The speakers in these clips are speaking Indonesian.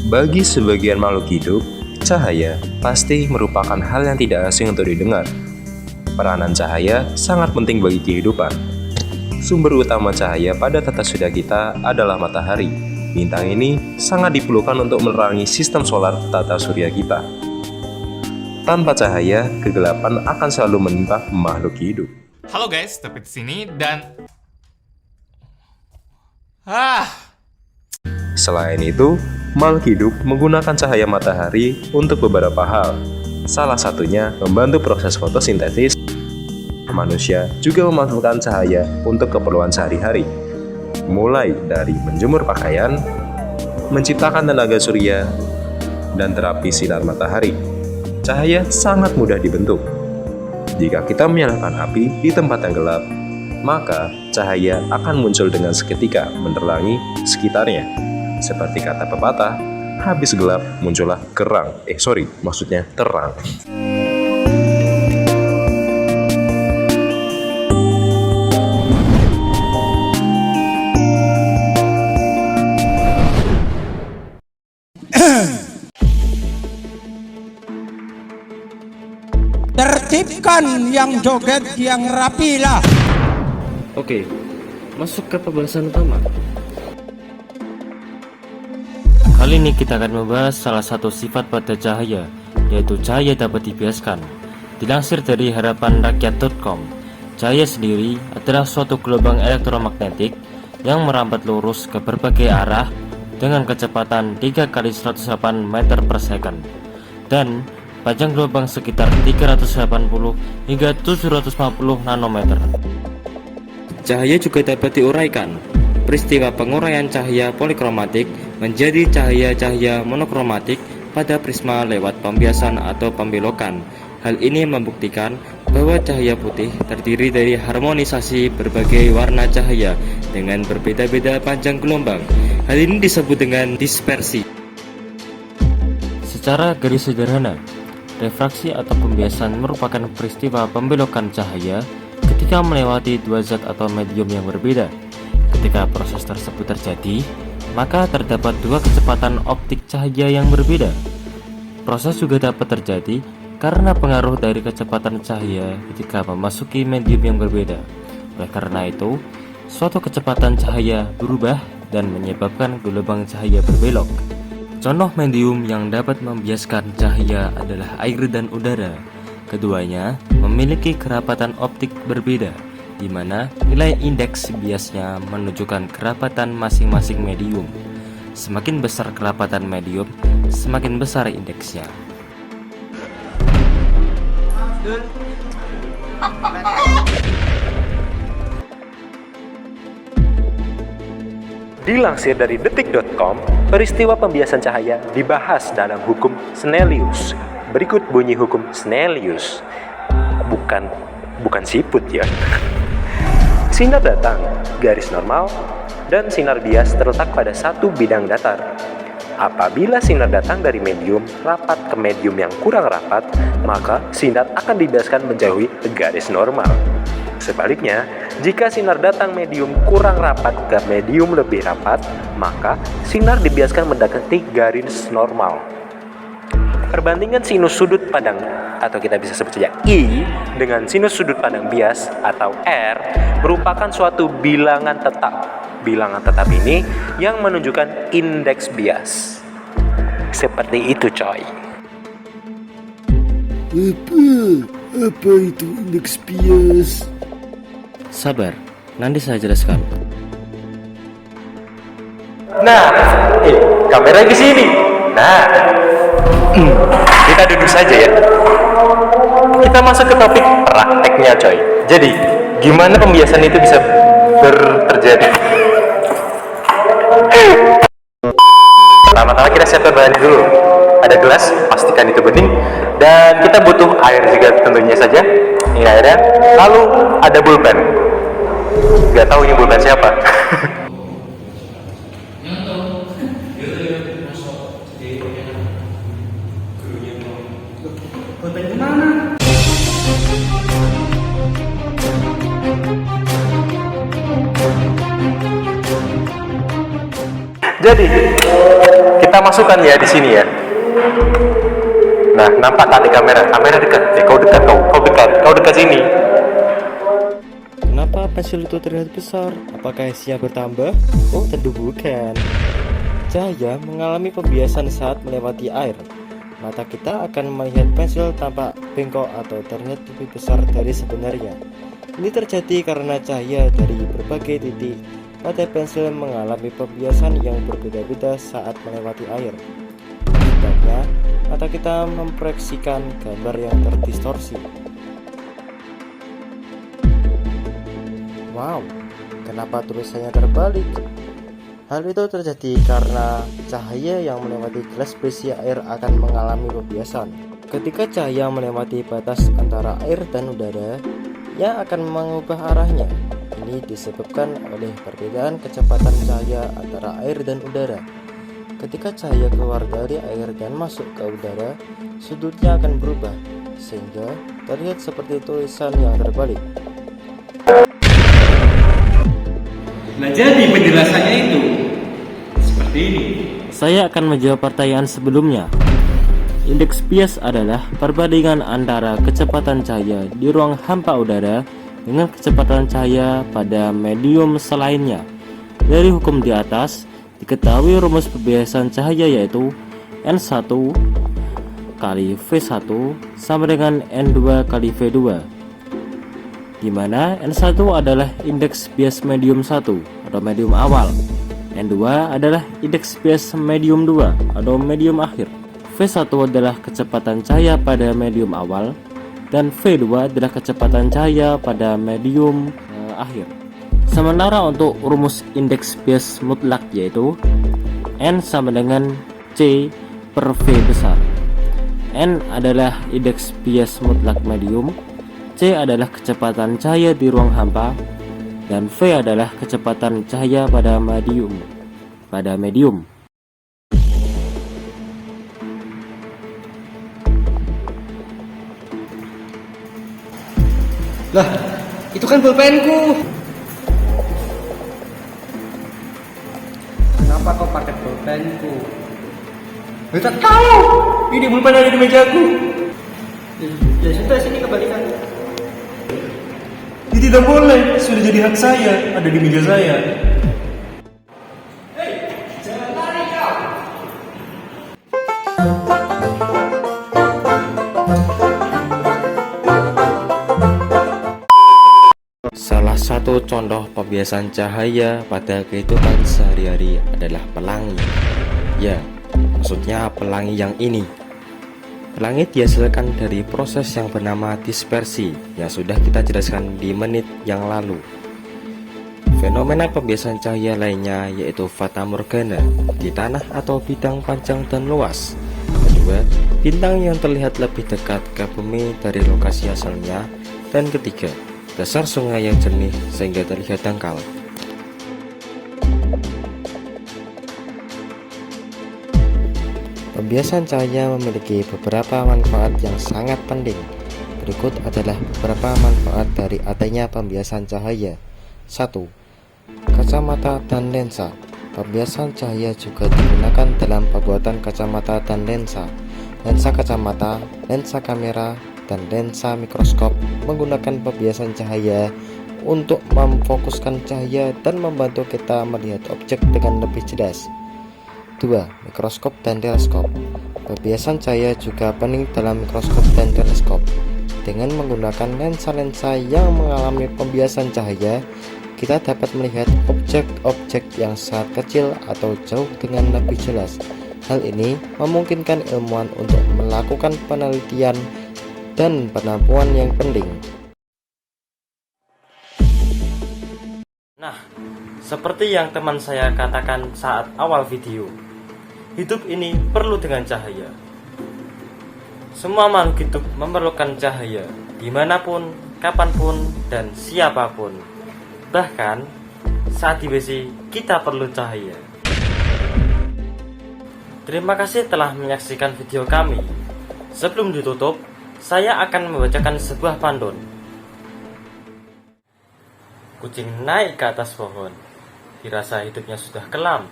Bagi sebagian makhluk hidup, cahaya pasti merupakan hal yang tidak asing untuk didengar. Peranan cahaya sangat penting bagi kehidupan. Sumber utama cahaya pada tata surya kita adalah matahari. Bintang ini sangat diperlukan untuk menerangi sistem solar tata surya kita. Tanpa cahaya, kegelapan akan selalu menimpa makhluk hidup. Halo guys, Tepit di sini dan Selain itu, makhluk hidup menggunakan cahaya matahari untuk beberapa hal. Salah satunya membantu proses fotosintesis. Manusia juga memanfaatkan cahaya untuk keperluan sehari-hari, mulai dari menjemur pakaian, menciptakan tenaga surya, dan terapi sinar matahari. Cahaya sangat mudah dibentuk. Jika kita menyalakan api di tempat yang gelap, maka cahaya akan muncul dengan seketika menerangi sekitarnya. Seperti kata pepatah, habis gelap muncullah kerang. Maksudnya terang. Tertibkan yang joget yang rapi lah. Oke, masuk ke pembahasan utama. Kali ini kita akan membahas salah satu sifat pada cahaya, yaitu cahaya dapat dibiaskan. Dilansir dari harapanrakyat.com, cahaya sendiri adalah suatu gelombang elektromagnetik yang merambat lurus ke berbagai arah dengan kecepatan 3 kali 108 meter per second dan panjang gelombang sekitar 380 hingga 750 nanometer. Cahaya juga dapat diuraikan. Peristiwa penguraian cahaya polikromatik menjadi cahaya-cahaya monokromatik pada prisma lewat pembiasan atau pembelokan. Hal ini membuktikan bahwa cahaya putih terdiri dari harmonisasi berbagai warna cahaya dengan berbeda-beda panjang gelombang. Hal ini disebut dengan dispersi. Secara garis sederhana, refraksi atau pembiasan merupakan peristiwa pembelokan cahaya ketika melewati dua zat atau medium yang berbeda. Ketika proses tersebut terjadi, maka terdapat dua kecepatan optik cahaya yang berbeda. Proses juga dapat terjadi karena pengaruh dari kecepatan cahaya ketika memasuki medium yang berbeda. Oleh karena itu, suatu kecepatan cahaya berubah dan menyebabkan gelombang cahaya berbelok. Contoh medium yang dapat membiaskan cahaya adalah air dan udara. Keduanya memiliki kerapatan optik berbeda, di mana nilai indeks biasnya menunjukkan kerapatan masing-masing medium. Semakin besar kerapatan medium, semakin besar indeksnya. Dilansir dari detik.com, peristiwa pembiasan cahaya dibahas dalam hukum Snellius. Berikut bunyi hukum Snellius. Bukan siput ya. Sinar datang, garis normal, dan sinar bias terletak pada satu bidang datar. Apabila sinar datang dari medium rapat ke medium yang kurang rapat, maka sinar akan dibiaskan menjauhi garis normal. Sebaliknya, jika sinar datang medium kurang rapat ke medium lebih rapat, maka sinar dibiaskan mendekati garis normal. Perbandingan sinus sudut pandang atau kita bisa sebut saja I dengan sinus sudut pandang bias atau R merupakan suatu bilangan tetap. Bilangan tetap ini yang menunjukkan indeks bias. Seperti itu, coy. Apa itu indeks bias? Sabar, nanti saya jelaskan. Nah, kamera di sini. Nah, kita duduk saja ya. Kita masuk ke topik prakteknya, coy. Jadi, gimana pembiasan itu bisa terjadi? Pertama-tama kita siapkan bahannya dulu. Ada gelas, pastikan itu bening. Dan kita butuh air juga tentunya saja. Ini airnya. Lalu ada pulpen. Gak tahu ini pulpen siapa. Jadi, kita masukkan ya di sini ya. Nah, nampak tadi kamera dekat. Kau dekat sini. Kenapa pensil itu terlihat besar? Apakah isinya bertambah? Oh, tentu bukan. Cahaya mengalami pembiasan saat melewati air. Mata kita akan melihat pensil tampak bengkok atau terlihat lebih besar dari sebenarnya. Ini terjadi karena cahaya dari berbagai titik pada pensil mengalami pembiasan yang berbeda-beda saat melewati air. Akibatnya, mata kita memproyeksikan gambar yang terdistorsi. Wow, kenapa tulisannya terbalik? Hal itu terjadi karena cahaya yang melewati gelas berisi air akan mengalami pembiasan. Ketika cahaya melewati batas antara air dan udara, ia akan mengubah arahnya. Ini disebabkan oleh perbedaan kecepatan cahaya antara air dan udara. Ketika cahaya keluar dari air dan masuk ke udara, sudutnya akan berubah, sehingga terlihat seperti tulisan yang terbalik. Nah, jadi penjelasannya itu seperti ini. Saya akan menjawab pertanyaan sebelumnya. Indeks bias adalah perbandingan antara kecepatan cahaya di ruang hampa udara dengan kecepatan cahaya pada medium selainnya. Dari hukum di atas, diketahui rumus pembiasan cahaya yaitu N1 kali V1 sama dengan N2 kali V2, di mana N1 adalah indeks bias medium 1 atau medium awal, N2 adalah indeks bias medium 2 atau medium akhir, V1 adalah kecepatan cahaya pada medium awal, dan V2 adalah kecepatan cahaya pada medium akhir. Sementara untuk rumus indeks bias mutlak yaitu N sama dengan C per V besar. N adalah indeks bias mutlak medium, C adalah kecepatan cahaya di ruang hampa, dan V adalah kecepatan cahaya pada medium. Lah, itu kan pulpenku. Kenapa kau pakai pulpenku? Kita tahu. Ini pulpen ada di mejaku. Ya sudah, sini kembalikan. Ini tidak boleh. Sudah jadi hak saya. Ada di meja saya. Salah satu contoh pembiasan cahaya pada kehidupan sehari-hari adalah pelangi. Ya, maksudnya pelangi yang ini. Pelangi dihasilkan dari proses yang bernama dispersi yang sudah kita jelaskan di menit yang lalu. Fenomena pembiasan cahaya lainnya yaitu fata morgana di tanah atau bidang panjang dan luas. Kedua, bintang yang terlihat lebih dekat ke bumi dari lokasi asalnya. Dan ketiga, dasar sungai yang jernih sehingga terlihat dangkal. Pembiasan cahaya memiliki beberapa manfaat yang sangat penting. Berikut adalah beberapa manfaat dari adanya pembiasan cahaya. 1. Kacamata dan lensa. Pembiasan cahaya juga digunakan dalam pembuatan kacamata dan lensa. Lensa kacamata, lensa kamera, dan lensa mikroskop menggunakan pembiasan cahaya untuk memfokuskan cahaya dan membantu kita melihat objek dengan lebih jelas. 2. Mikroskop dan teleskop. Pembiasan cahaya juga penting dalam mikroskop dan teleskop. Dengan menggunakan lensa-lensa yang mengalami pembiasan cahaya, kita dapat melihat objek-objek yang sangat kecil atau jauh dengan lebih jelas. Hal ini memungkinkan ilmuwan untuk melakukan penelitian dan penampilan yang penting. Nah, seperti yang teman saya katakan saat awal video, hidup ini perlu dengan cahaya. Semua makhluk hidup memerlukan cahaya, dimanapun, kapanpun, dan siapapun. Bahkan, saat di WC, kita perlu cahaya. Terima kasih telah menyaksikan video kami. Sebelum ditutup, saya akan membacakan sebuah pantun. Kucing naik ke atas pohon, dirasa hidupnya sudah kelam.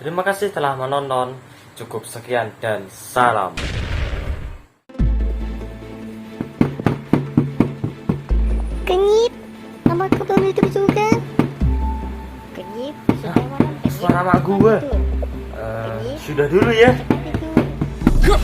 Terima kasih telah menonton. Cukup sekian dan salam. Kenyip, nama kau belum itu juga. Kenyip, sudah malam. Kenyip. Suara mak gue. Kenyip. Sudah dulu ya. Itu.